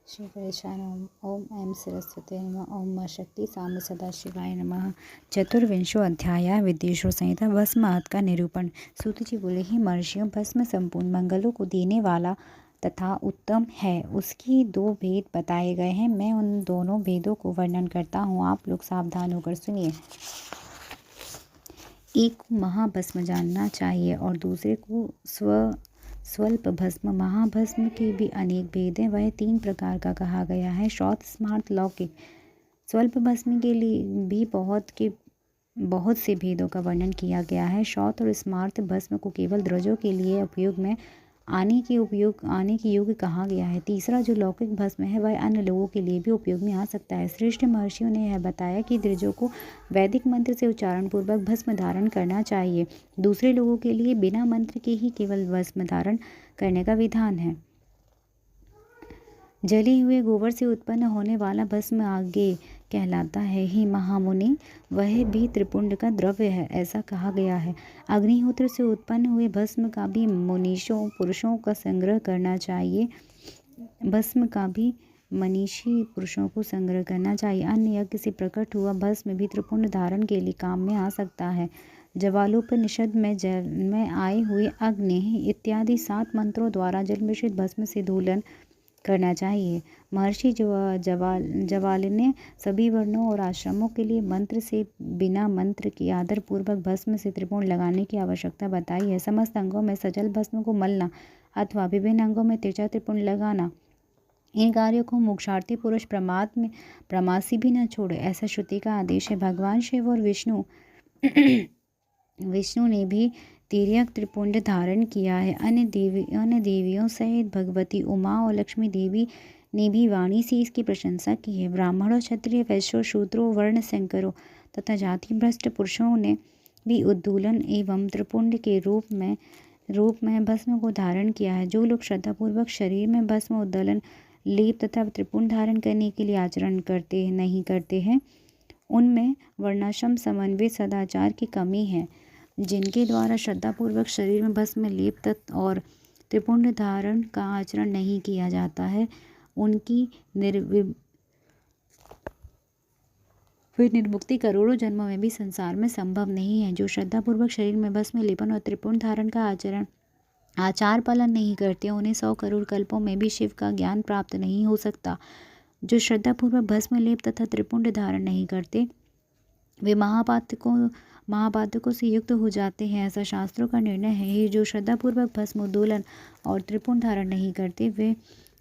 श्री गणेशाय नमः। ओम ऐं सरस्वती नमः। ओम मां शक्ति साम्य सदाशिवाय नमः। चतुर्विंशो अध्याय विद्वेषो संहिता भस्म अर्थ का निरूपण। सूत जी बोले, ही महर्षियों, भस्म संपूर्ण मंगलों को देने वाला तथा उत्तम है। उसकी दो भेद बताए गए हैं। मैं उन दोनों भेदों को वर्णन करता हूँ, आप लोग सावधान होकर सुनिए। एक को महाभस्म जानना चाहिए और दूसरे को स्वल्प भस्म। महाभस्म के भी अनेक भेद हैं। वह 3 प्रकार का कहा गया है, श्रौत, स्मार्त, लौकिक। स्वल्प भस्म के लिए भी बहुत से भेदों का वर्णन किया गया है। श्रौत और स्मार्त भस्म को केवल द्रजों के लिए उपयोग में आने के योग्य कहा गया है। तीसरा जो लौकिक भस्म है, वह अन्य लोगों के लिए भी उपयोग में आ सकता है। श्रेष्ठ महर्षियों ने यह बताया कि द्रजों को वैदिक मंत्र से उच्चारण पूर्वक भस्म धारण करना चाहिए। दूसरे लोगों के लिए बिना मंत्र के ही केवल भस्म धारण करने का विधान है। जले हुए गोबर से उत्पन्न होने वाला भस्म आगे कहलाता है। ही महामुनि, वह भी त्रिपुंड का द्रव्य है, ऐसा कहा गया है। अग्निहोत्र से उत्पन्न हुए भस्म का भी मुनीषों पुरुषों का संग्रह करना चाहिए। भस्म का भी मनीषी पुरुषों को संग्रह करना चाहिए। अन्य यज्ञ से प्रकट हुआ भस्म भी त्रिपुंड धारण के लिए काम में आ सकता है। जवालोपनिषद में जल में आए हुए अग्नि इत्यादि 7 मंत्रों द्वारा जल मिश्रित भस्म से धूलन करना चाहिए। महर्षि जवाल ने सभी वर्णों और आश्रमों के लिए मंत्र से बिना मंत्र के आदर पूर्वक भस्म से त्रिपुंड लगाने की आवश्यकता बताई है। समस्त अंगों में सजल भस्म को मलना अथवा विभिन्न अंगों में तिरछा त्रिपुंड लगाना, इन कार्यों को मोक्षार्थी पुरुष प्रमासी भी न छोड़े, ऐसा श्रुति का आदेश है। भगवान शिव और विष्णु ने भी तिर्यक त्रिपुंड धारण किया है। अन्य देवियों सहित भगवती उमा और लक्ष्मी देवी ने भी वाणी से इसकी प्रशंसा की है। ब्राह्मणों, क्षत्रिय, वैश्यों, शूद्रों, वर्ण संकरों तथा जाति भ्रष्ट पुरुषों ने भी उद्दूलन एवं त्रिपुंड के रूप में भस्म को धारण किया है। जो लोग श्रद्धापूर्वक शरीर में भस्म, उद्दलन, लेप तथा त्रिपुंड धारण करने के लिए आचरण नहीं करते हैं, उनमें वर्णाश्रम समन्वय सदाचार की कमी है। जिनके द्वारा श्रद्धापूर्वक शरीर में भस्म, लेप तत्व और त्रिपुंड धारण का आचरण नहीं किया जाता है, उनकी निर्मुक्ति करोड़ों जन्मों में भी संसार में संभव नहीं है। जो श्रद्धापूर्वक शरीर में भस्म, लेपन और त्रिपुंड धारण का आचार पालन नहीं करते, उन्हें 100 करोड़ कल्पों में भी शिव का ज्ञान प्राप्त नहीं हो सकता। जो श्रद्धापूर्वक भस्म, लेप तथा त्रिपुंड धारण नहीं करते, वे महापातकों से युक्त हो जाते हैं, ऐसा शास्त्रों का निर्णय है। जो श्रद्धापूर्वक भस्म, उद्दोलन और त्रिपुंड धारण नहीं करते, वे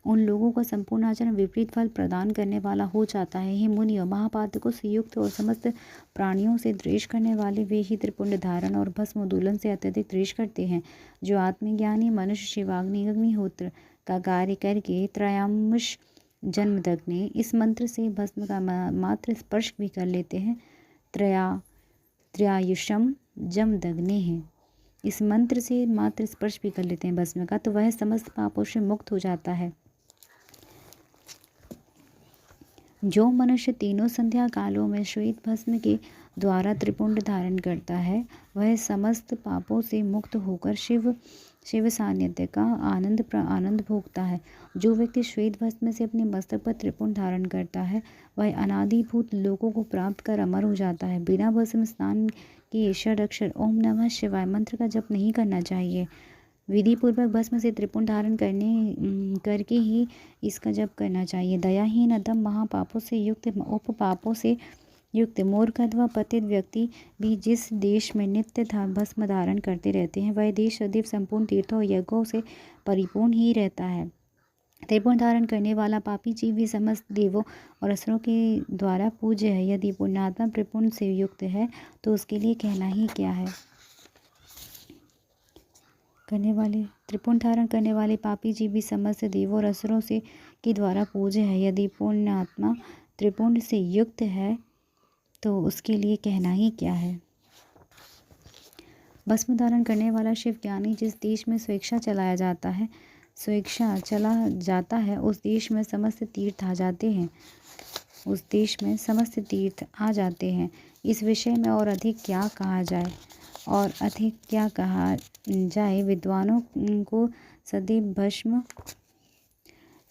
उन लोगों का संपूर्ण आचरण विपरीत फल प्रदान करने वाला हो जाता है। हे मुनियों, महापातकों से युक्त और समस्त प्राणियों से द्वेष करने वाले वे ही त्रिपुंड धारण और भस्म, उद्दोलन से अत्यधिक द्वेष करते हैं। जो आत्मज्ञानी मनुष्य शिवाग्नि अग्निहोत्र का कार्य करके त्रयामुष जन्मदग्नि इस मंत्र से भस्म का मात्र स्पर्श भी कर लेते हैं, त्रयायुषम जमदग्नि है, इस मंत्र से मात्र स्पर्श भी कर लेते हैं भस्म का, तो वह समस्त पापों से मुक्त हो जाता है। जो मनुष्य तीनों संध्या कालों में श्वेत भस्म के द्वारा त्रिपुंड धारण करता है, वह समस्त पापों से मुक्त होकर शिव सान्निध्य का आनंद भोगता है। जो व्यक्ति श्वेत भस्म से अपने मस्तक पर त्रिपुंड धारण करता है, वह अनादिभूत लोकों को प्राप्त कर अमर हो जाता है। बिना भस्म स्नान के ईश्वर अक्षर ओम नमः शिवाय मंत्र का जप नहीं करना चाहिए। विधि पूर्वक भस्म से त्रिपुंड धारण करके ही इसका जप करना चाहिए। दयाहीन, अधम, महापापों से युक्त, उपपापों से युक्त, मूर्ख अथवा पतित व्यक्ति भी जिस देश में नित्य भस्म धारण करते रहते हैं, वह देश सदैव संपूर्ण तीर्थों और यज्ञों से परिपूर्ण ही रहता है। त्रिपुंड धारण करने वाला पापी जीव भी समस्त देवों और असुरों के द्वारा पूज्य है। यदि पुण्यात्मा त्रिपुंड से युक्त है तो उसके लिए कहना ही क्या है। त्रिपुंड धारण करने वाले पापी जीव भी समस्त देवों और असुरों के द्वारा पूज्य है। यदि पुण्यात्मा त्रिपुंड से युक्त है तो उसके लिए कहना ही क्या है। भस्म धारण करने वाला शिव ज्ञानी जिस देश में स्वेच्छा चला जाता है, उस देश में समस्त तीर्थ आ जाते हैं। इस विषय में और अधिक क्या कहा जाए। विद्वानों को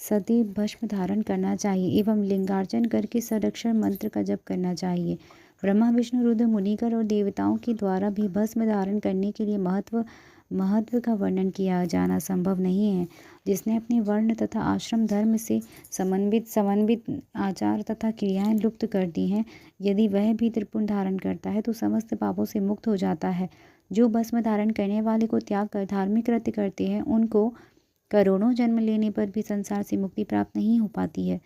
सदैव भस्म धारण करना चाहिए एवं लिंगार्चन करके संरक्षण मंत्र का जप करना चाहिए। ब्रह्मा विष्णु रुद्र मुनिकर और देवताओं के द्वारा भी भस्म धारण करने के लिए महत्व का वर्णन किया जाना संभव नहीं है। जिसने अपने वर्ण तथा आश्रम धर्म से समन्वित आचार तथा क्रियाएं लुप्त कर दी हैं, यदि वह भी त्रिपुंड धारण करता है तो समस्त पापों से मुक्त हो जाता है। जो भस्म धारण करने वाले को त्याग कर धार्मिक कृत्य करते हैं, उनको करोड़ों जन्म लेने पर भी संसार से मुक्ति प्राप्त नहीं हो पाती है।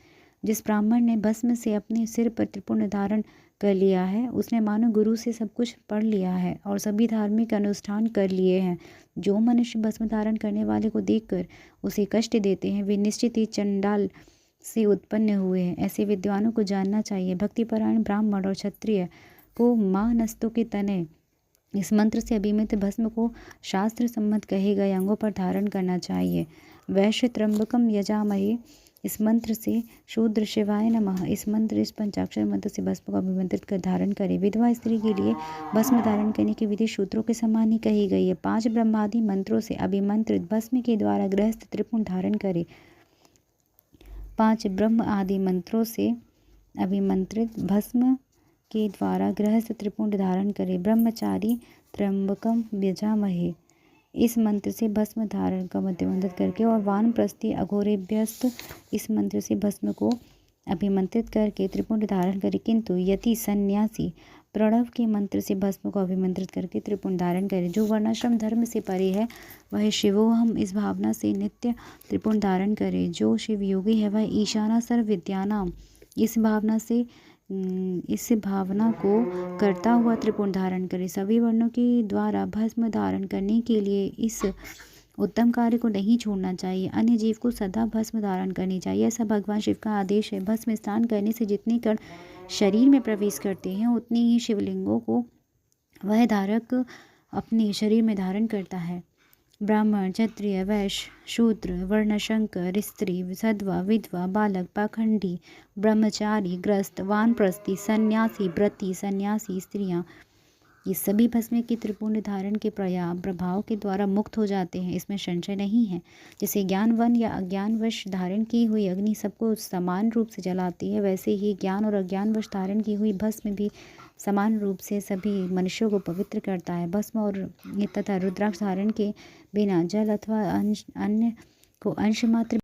जिस ब्राह्मण ने भस्म से अपने सिर पर त्रिपुंड धारण कर लिया है, उसने मानो गुरु से सब कुछ पढ़ लिया है और सभी धार्मिक अनुष्ठान कर लिए हैं। जो मनुष्य भस्म धारण करने वाले को देखकर उसे कष्ट देते हैं, वे निश्चित ही चंडाल से उत्पन्न हुए हैं। ऐसे विद्वानों को जानना चाहिए। भक्तिपरायण ब्राह्मण और क्षत्रिय को माँ नस्तों के तने इस मंत्र से अभिमित भस्म को शास्त्र सम्मत कहे गए अंगों पर धारण करना चाहिए। वैश्य त्र्यंबकम यजामहे इस मंत्र से, शूद्र शिवाय नमः इस मंत्र, इस पंचाक्षर मंत्र से भस्म को अभिमंत्रित कर धारण करें। विधवा स्त्री के लिए भस्म धारण करने की विधि शूद्रों के समान ही कही गई है। 5 ब्रह्मादि मंत्रों से अभिमंत्रित भस्म के द्वारा गृहस्थ त्रिपुंड धारण करे। 5 ब्रह्म आदि मंत्रों से अभिमंत्रित भस्म के द्वारा गृहस्थ त्रिपुंड धारण करे। ब्रह्मचारी त्र्यंबकम यजामहे इस मंत्र से भस्म धारण का प्रतिबंधित करके और वानप्रस्थी अघोरेभ्यस्त इस मंत्र से भस्म को अभिमंत्रित करके त्रिपुंड धारण करे। किंतु यति सन्यासी प्रणव के मंत्र से भस्म को अभिमंत्रित करके त्रिपुंड धारण करे। जो वर्णाश्रम धर्म से परे है, वह शिवोहम इस भावना से नित्य त्रिपुंड धारण करे। जो शिव योगी है, वह ईशाना सर्व विद्यानाम इस भावना को करता हुआ त्रिपुंड धारण करे। सभी वर्णों के द्वारा भस्म धारण करने के लिए इस उत्तम कार्य को नहीं छोड़ना चाहिए। अन्य जीव को सदा भस्म धारण करनी चाहिए, ऐसा भगवान शिव का आदेश है। भस्म स्नान करने से जितने कण शरीर में प्रवेश करते हैं, उतनी ही शिवलिंगों को वह धारक अपने शरीर में धारण करता है। ब्राह्मण, क्षत्रिय, वैश्य, शूद्र, वर्णशंकर, स्त्री, सधवा, विधवा, बालक, पाखंडी, ब्रह्मचारी, ग्रस्त, वानप्रस्थी, सन्यासी, व्रती, सन्यासी स्त्रियां, ये सभी भस्म की त्रिपुंड धारण के प्रभाव के द्वारा मुक्त हो जाते हैं, इसमें संशय नहीं है। जैसे ज्ञानवन या अज्ञानवश धारण की हुई अग्नि सबको समान रूप से जलाती है, वैसे ही ज्ञान और अज्ञानवश धारण की हुई भस्म भी समान रूप से सभी मनुष्यों को पवित्र करता है। भस्म और तथा रुद्राक्ष धारण के बिना जल अथवा अन्य को अंश मात्र